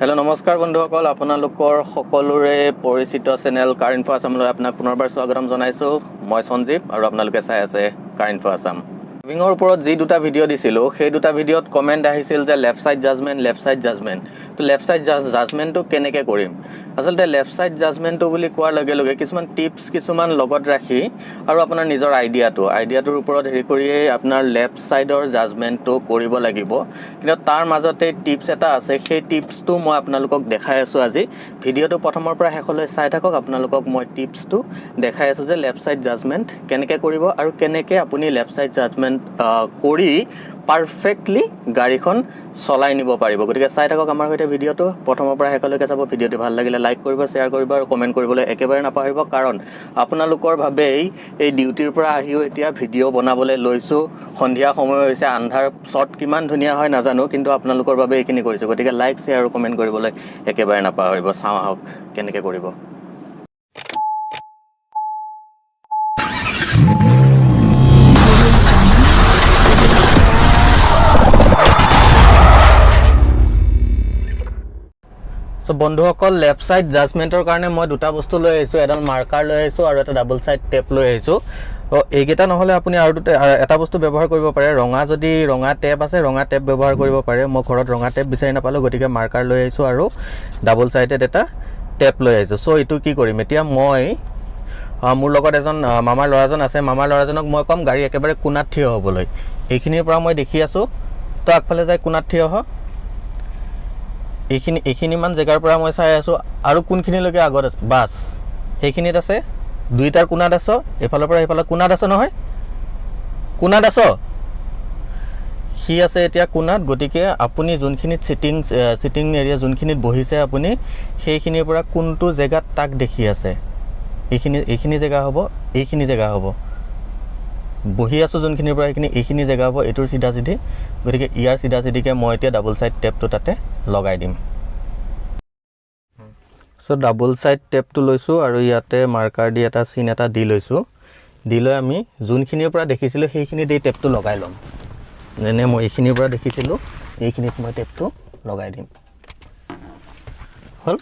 Hello' নমস্কাৰ বন্ধুসকল, আপোনালোকৰ সকলোৰে পৰিচিত চেনেল কাৰ ইনফো আছামলৈ আপোনাক পুনৰবাৰ স্বাগতম জনাইছোঁ। মই সঞ্জীৱ আৰু আপোনালোকে চাই আছে কাৰ ইনফো আছাম। ড্ৰাইভিঙৰ ওপৰত যি দুটা ভিডিঅ' দিছিলোঁ, সেই দুটা ভিডিঅ'ত কমেণ্ট আহিছিল যে লেফ্ট ছাইড জাজমেণ্ট। তো লেফ্ট ছাইড জাজমেণ্টটো কেনেকৈ কৰিম? আচলতে লেফ্ট ছাইড জাজমেণ্টটো বুলি কোৱাৰ লগে লগে কিছুমান টিপছ কিছুমান লগত ৰাখি আৰু আপোনাৰ নিজৰ আইডিয়াটোৰ ওপৰত হেৰি কৰিয়েই আপোনাৰ লেফ্ট ছাইডৰ জাজমেণ্টটো কৰিব লাগিব। কিন্তু তাৰ মাজতে টিপছ এটা আছে, সেই টিপছটো মই আপোনালোকক দেখাই আছোঁ আজি। ভিডিঅ'টো প্ৰথমৰ পৰা শেষলৈ চাই থাকক। আপোনালোকক মই টিপছটো দেখাই আছোঁ যে লেফ্ট ছাইড জাজমেণ্ট কেনেকৈ কৰিব আৰু কেনেকৈ আপুনি লেফ্ট ছাইড জাজমেণ্ট কৰি পাৰফেক্টলি গাড়ীখন চলাই নিব পাৰিব। গতিকে চাই থাকক আমাৰ সৈতে ভিডিঅ'টো প্ৰথমৰ পৰা শেষলৈকে চাব। ভিডিঅ'টো ভাল লাগিলে লাইক কৰিব, শ্বেয়াৰ কৰিব আৰু কমেণ্ট কৰিবলৈ একেবাৰে নাপাহৰিব, কাৰণ আপোনালোকৰ বাবেই এই ডিউটিৰ পৰা আহিও এতিয়া ভিডিঅ' বনাবলৈ লৈছোঁ। সন্ধিয়া সময় হৈছে, আন্ধাৰ শ্বট কিমান ধুনীয়া হয় নাজানো, কিন্তু আপোনালোকৰ বাবে এইখিনি কৰিছোঁ। গতিকে লাইক, শ্বেয়াৰ আৰু কমেণ্ট কৰিবলৈ একেবাৰে নাপাহৰিব। চাওঁ আহক কেনেকৈ কৰিব। চ' বন্ধুসকল, লেফ্ট ছাইড জাজমেণ্টৰ কাৰণে মই দুটা বস্তু লৈ আহিছোঁ। এডাল মাৰ্কাৰ লৈ আহিছোঁ আৰু এটা ডাবল ছাইড টেপ লৈ আহিছোঁ। তো এইকেইটা নহ'লে আপুনি আৰু এটা বস্তু ব্যৱহাৰ কৰিব পাৰে। যদি ৰঙা টেপ আছে, ৰঙা টেপ ব্যৱহাৰ কৰিব পাৰে। মই ঘৰত ৰঙা টেপ বিচাৰি নাপালোঁ, গতিকে মাৰ্কাৰ লৈ আহিছোঁ আৰু ডাবল ছাইডেড এটা টেপ লৈ আহিছোঁ। চ' এইটো কি কৰিম এতিয়া, মই মোৰ লগত এজন মামাৰ ল'ৰাজন আছে। মামাৰ ল'ৰাজনক মই ক'ম গাড়ী একেবাৰে কোণাত থিয় হ'বলৈ। এইখিনিৰ পৰা মই দেখি আছোঁ, তো আগফালে যাই কোণাত থিয় হ। এইখিনিমান জেগাৰ পৰা মই চাই আছোঁ আৰু কোনখিনিলৈকে আগত আছে, বাছ সেইখিনিত আছে। দুইটাৰ কোণাত আছ, এইফালৰ পৰা এইফালে কোণাত আছ নহয়, কোণাত আছ। সি আছে এতিয়া কোণাত। গতিকে আপুনি যোনখিনিত চিটিং এৰিয়া যোনখিনিত বহিছে আপুনি, সেইখিনিৰ পৰা কোনটো জেগাত তাক দেখি আছে, এইখিনি জেগা হ'ব, এইখিনি জেগা হ'ব। বহি আছোঁ যোনখিনিৰ পৰা এইখিনি জেগা হ'ব, এইটোৰ চিধা চিধি। গতিকে ইয়াৰ চিধা চিধিকৈ মই এতিয়া ডাবল ছাইড টেপটো তাতে লগাই দিম। চ' ডাবল ছাইড টেপটো লৈছোঁ আৰু ইয়াতে মাৰ্কাৰ দি এটা চিন এটা দি লৈছোঁ। দি লৈ আমি যোনখিনিৰ পৰা দেখিছিলোঁ সেইখিনিত এই টেপটো লগাই ল'ম। যেনে মই এইখিনিৰ পৰা দেখিছিলোঁ, এইখিনিত মই টেপটো লগাই দিম। হ'ল,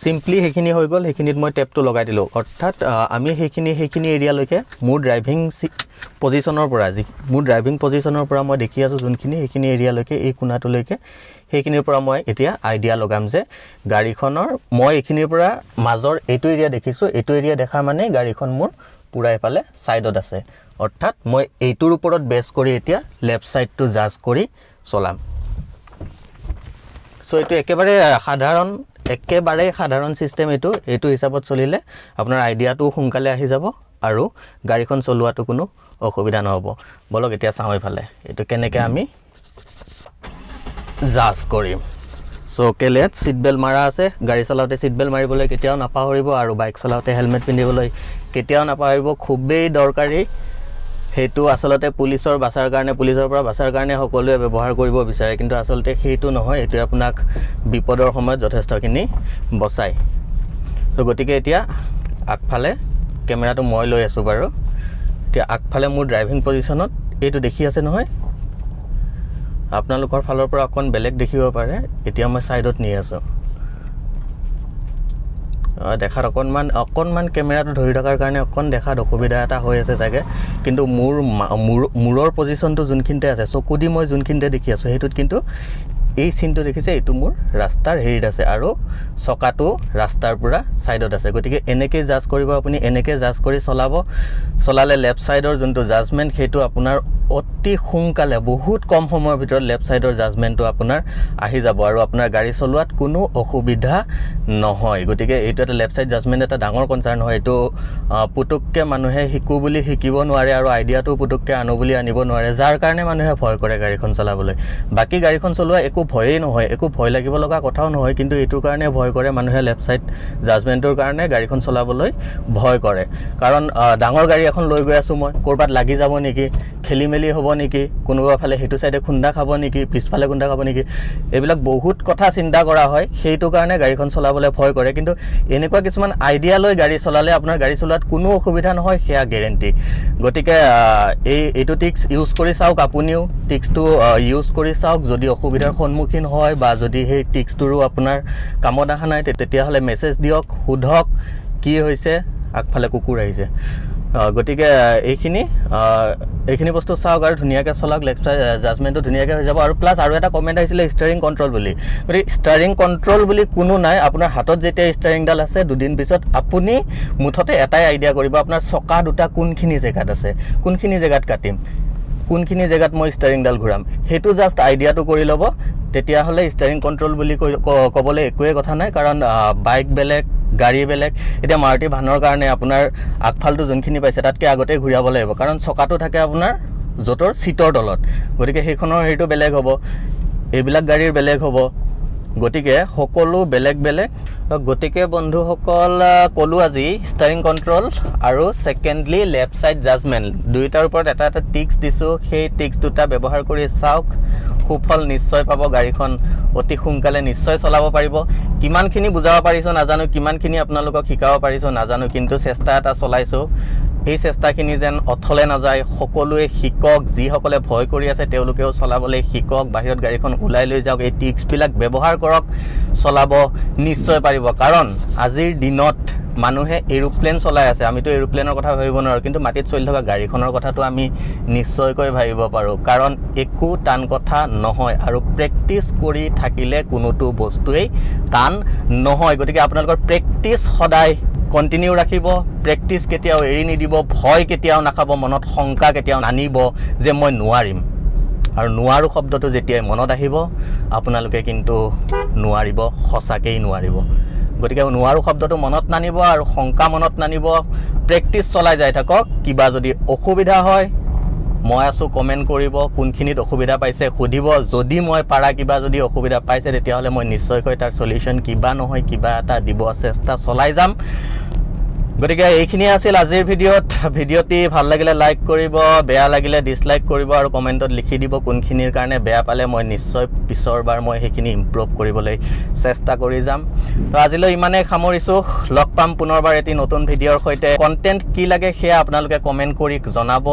চিম্পলি সেইখিনি হৈ গ'ল। সেইখিনিত মই টেপটো লগাই দিলোঁ। অৰ্থাৎ আমি সেইখিনি এৰিয়ালৈকে মোৰ ড্ৰাইভিং পজিশ্যনৰ পৰা মই দেখি আছোঁ যোনখিনি, সেইখিনি এৰিয়ালৈকে, এই কোণাটোলৈকে, সেইখিনিৰ পৰা মই এতিয়া আইডিয়া লগাম যে গাড়ীখনৰ মই এইখিনিৰ পৰা মাজৰ এইটো এৰিয়া দেখিছোঁ। এইটো এৰিয়া দেখা মানে গাড়ীখন মোৰ পূৰা এফালে ছাইডত আছে। অৰ্থাৎ মই এইটোৰ ওপৰত বেছ কৰি এতিয়া লেফ্ট ছাইডটো জাজ কৰি চলাম। চ' এইটো একেবাৰে সাধাৰণ ছিষ্টেম। এইটো হিচাপত চলিলে আপোনাৰ আইডিয়াটোও সোনকালে আহি যাব আৰু গাড়ীখন চলোৱাটো কোনো অসুবিধা নহ'ব। বলক এতিয়া চাওঁ এইফালে এইটো কেনেকৈ আমি জাজ কৰিম। চ' কেলেট ছিট বেল্ট মাৰা আছে। গাড়ী চলাওঁতে ছিট বেল্ট মাৰিবলৈ কেতিয়াও নাপাহৰিব আৰু বাইক চলাওঁতে হেলমেট পিন্ধিবলৈ কেতিয়াও নাপাহৰিব, খুবেই দৰকাৰী। সেইটো আচলতে পুলিচৰ পৰা বাচাৰ কাৰণে সকলোৱে ব্যৱহাৰ কৰিব বিচাৰে, কিন্তু আচলতে সেইটো নহয়। এইটোৱে আপোনাক বিপদৰ সময়ত যথেষ্টখিনি বচায়। তো গতিকে এতিয়া আগফালে কেমেৰাটো মই লৈ আছোঁ বাৰু। এতিয়া আগফালে মোৰ ড্ৰাইভিং পজিশ্যনত এইটো দেখি আছে নহয়, আপোনালোকৰ ফালৰ পৰা অকণ বেলেগ দেখিব পাৰে। এতিয়া মই ছাইডত নি আছোঁ। দেখাত অকণমান কেমেৰাটো ধৰি থকাৰ কাৰণে অকণ দেখাত অসুবিধা এটা হৈ আছে চাগে, কিন্তু মূৰৰ পজিশ্যনটো যোনখিনিতে আছে, চকু দি মই যোনখিনিতে দেখি আছোঁ সেইটোত কিন্তু এই চিনটো দেখিছে, এইটো মোৰ ৰাস্তাৰ হেৰিত আছে আৰু চকাটো ৰাস্তাৰ পৰা ছাইডত আছে। গতিকে এনেকৈ জাজ কৰিব আপুনি। এনেকৈ জাজ কৰি চলালে লেফ্ট ছাইডৰ যোনটো জাজমেণ্ট, সেইটো আপোনাৰ অতি সোনকালে, বহুত কম সময়ৰ ভিতৰত লেফ্ট ছাইডৰ জাজমেণ্টটো আপোনাৰ আহি যাব আৰু আপোনাৰ গাড়ী চলোৱাত কোনো অসুবিধা নহয়। গতিকে এইটো এটা লেফ্ট ছাইড জাজমেণ্ট এটা ডাঙৰ কনচাৰ্ণ হয়। এইটো পুতুককৈ মানুহে শিকোঁ বুলি শিকিব নোৱাৰে আৰু আইডিয়াটো পুতুককৈ আনো বুলি আনিব নোৱাৰে, যাৰ কাৰণে মানুহে ভয় কৰে গাড়ীখন চলাবলৈ। বাকী গাড়ীখন চলোৱা একো ভয়েই নহয়, একো ভয় লাগিব লগা কথাও নহয়, কিন্তু এইটোৰ কাৰণে ভয় কৰে মানুহে। লেফ্ট ছাইড জাজমেণ্টৰ কাৰণে গাড়ীখন চলাবলৈ ভয় কৰে। কাৰণ ডাঙৰ গাড়ী এখন লৈ গৈ আছোঁ মই, ক'ৰবাত লাগি যাব নেকি, খেলি মেলি ঠেলি হ'ব নেকি, কোনোবা ফালে সেইটো চাইডে খুন্দা খাব নেকি, পিছফালে খুন্দা খাব নেকি, এইবিলাক বহুত কথা চিন্তা কৰা হয়। সেইটো কাৰণে গাড়ীখন চলাবলৈ ভয় কৰে। কিন্তু এনেকুৱা কিছুমান আইডিয়া লৈ গাড়ী চলালে আপোনাৰ গাড়ী চলোৱাত কোনো অসুবিধা নহয়, সেয়া গেৰেণ্টি। গতিকে এইটো টিক্স ইউজ কৰি চাওক, আপুনিও টিক্সটো ইউজ কৰি চাওক। যদি অসুবিধাৰ সন্মুখীন হয় বা যদি সেই টিক্সটোৰো আপোনাৰ কামত অহা নাই, তেতিয়াহ'লে মেছেজ দিয়ক, সোধক কি হৈছে, আগফালে কুকুৰ আহিছে। গতিকে এইখিনি বস্তু চাওক আৰু ধুনীয়াকৈ চলাওক, লেফ্ট চাইড জাজমেণ্টটো ধুনীয়াকৈ হৈ যাব। আৰু প্লাছ আৰু এটা কমেণ্ট আহিছিলে ষ্টাৰিং কণ্ট্ৰল বুলি। গতিকে ষ্টাৰিং কণ্ট্ৰল বুলি কোনো নাই। আপোনাৰ হাতত যেতিয়া ষ্টাৰিংডাল আছে, দুদিন পিছত আপুনি মুঠতে এটাই আইডিয়া কৰিব, আপোনাৰ চকা দুটা কোনখিনি জেগাত আছে, কোনখিনি জেগাত কাটিম, কোনখিনি জেগাত মই ষ্টাৰিংডাল ঘূৰাম, সেইটো জাষ্ট আইডিয়াটো কৰি ল'ব। তেতিয়াহ'লে ষ্টাৰিং কণ্ট্ৰল বুলি ক'বলৈ একোৱেই কথা নাই। কাৰণ বাইক বেলেগ, গাড়ী বেলেগ। এতিয়া মাৰুতি ভানৰ কাৰণে আপোনাৰ আগফালটো যোনখিনি পাইছে তাতকৈ আগতে ঘূৰাব লাগিব, কাৰণ চকাটো থাকে আপোনাৰ য'তৰ ছিটৰ তলত। গতিকে সেইখনৰ হেৰিটো বেলেগ হ'ব, এইবিলাক গাড়ীৰ বেলেগ হ'ব। গতিকে সকলো বেলেগ বেলেগ। গতিকে বন্ধুসকল, ক'লোঁ আজি ষ্টাৰিং কণ্ট্ৰল আৰু ছেকেণ্ডলি লেফ্ট চাইড জাজমেণ্ট, দুয়োটাৰ ওপৰত এটা এটা টিক্স দিছোঁ। সেই টিক্স দুটা ব্যৱহাৰ কৰি চাওক, সুফল নিশ্চয় পাব। গাড়ীখন অতি সোনকালে নিশ্চয় চলাব পাৰিব। কিমানখিনি বুজাব পাৰিছোঁ নাজানো, কিমানখিনি আপোনালোকক শিকাব পাৰিছোঁ নাজানো, কিন্তু চেষ্টা এটা চলাইছোঁ। এই চেষ্টাখিনি যেন অথলে নাযায়, সকলোৱে শিকক। যিসকলে ভয় কৰি আছে তেওঁলোকেও চলাবলৈ শিকক, বাহিৰত গাড়ীখন ওলাই লৈ যাওক, এই টিক্সবিলাক ব্যৱহাৰ কৰক, চলাব নিশ্চয় পাৰিব। কাৰণ আজিৰ দিনত মানুহে এৰোপ্লেন চলাই আছে, আমিতো এৰোপ্লেনৰ কথা ভাবিব নোৱাৰোঁ, কিন্তু মাটিত চলি থকা গাড়ীখনৰ কথাটো আমি নিশ্চয়কৈ ভাবিব পাৰোঁ। কাৰণ একো টান কথা নহয়, আৰু প্ৰেক্টিচ কৰি থাকিলে কোনোটো বস্তুৱেই টান নহয়। গতিকে আপোনালোকৰ প্ৰেক্টিচ সদায় কণ্টিনিউ ৰাখিব, প্ৰেক্টিচ কেতিয়াও এৰি নিদিব, ভয় কেতিয়াও নাখাব, মনত শংকা কেতিয়াও নানিব যে মই নোৱাৰিম। আৰু নোৱাৰো শব্দটো যেতিয়াই মনত আহিব, আপোনালোকে কিন্তু নোৱাৰিব, সঁচাকেই নোৱাৰিব। গতিকে নোৱাৰো শব্দটো মনত নানিব আৰু শংকা মনত নানিব, প্ৰেক্টিচ চলাই যাই থাকক। কিবা যদি অসুবিধা হয়, মই আছোঁ, কমেণ্ট কৰিব, কোনখিনিত অসুবিধা পাইছে সুধিব। যদি মই পাৰা কিবা যদি অসুবিধা পাইছে, তেতিয়াহ'লে মই নিশ্চয়কৈ তাৰ চলিউশ্যন কিবা নহয় কিবা এটা দিব চেষ্টা চলাই যাম। গতিকে এইখিনিয়ে আছিল আজিৰ ভিডিঅ'টি ভাল লাগিলে লাইক কৰিব, বেয়া লাগিলে ডিছলাইক কৰিব, আৰু কমেণ্টত লিখি দিব কোনখিনিৰ কাৰণে বেয়া পালে। মই নিশ্চয় পিছৰবাৰ মই সেইখিনি ইম্প্ৰুভ কৰিবলৈ চেষ্টা কৰি যাম। তো আজিলৈ ইমানেই সামৰিছোঁ। লগ পাম পুনৰবাৰ এটি নতুন ভিডিঅ'ৰ সৈতে। কণ্টেণ্ট কি লাগে সেয়া আপোনালোকে কমেণ্ট কৰি জনাব।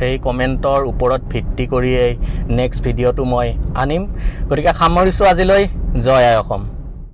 এই কমেণ্টৰ ওপৰত ভিত্তি কৰিয়েই নেক্সট ভিডিঅ'টো মই আনিম। গতিকে সামৰিছোঁ আজিলৈ। জয় আই অসম।